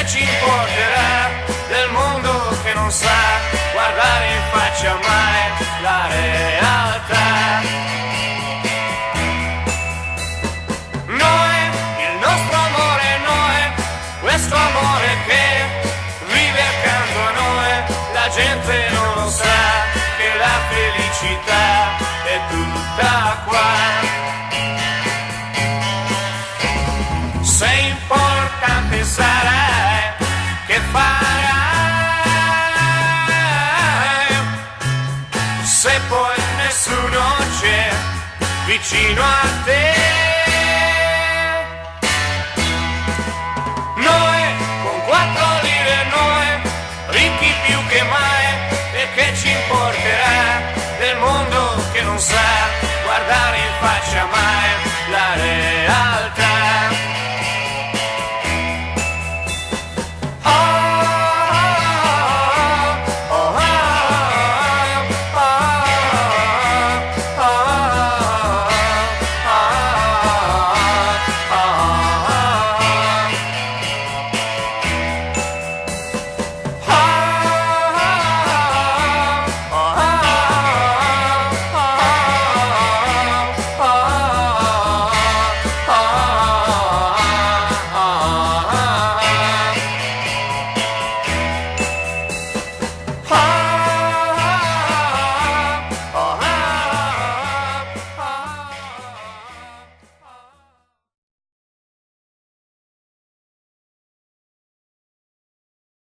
ci importerà del mondo che non sa guardare in faccia mai la realtà. Noi, il nostro amore, noi, questo amore che vive accanto a noi, la gente non lo sa che la felicità è tutta qua. Sei importante sarai, che farai se poi nessuno c'è vicino a te. Noi con 4 lire, noi ricchi più che mai.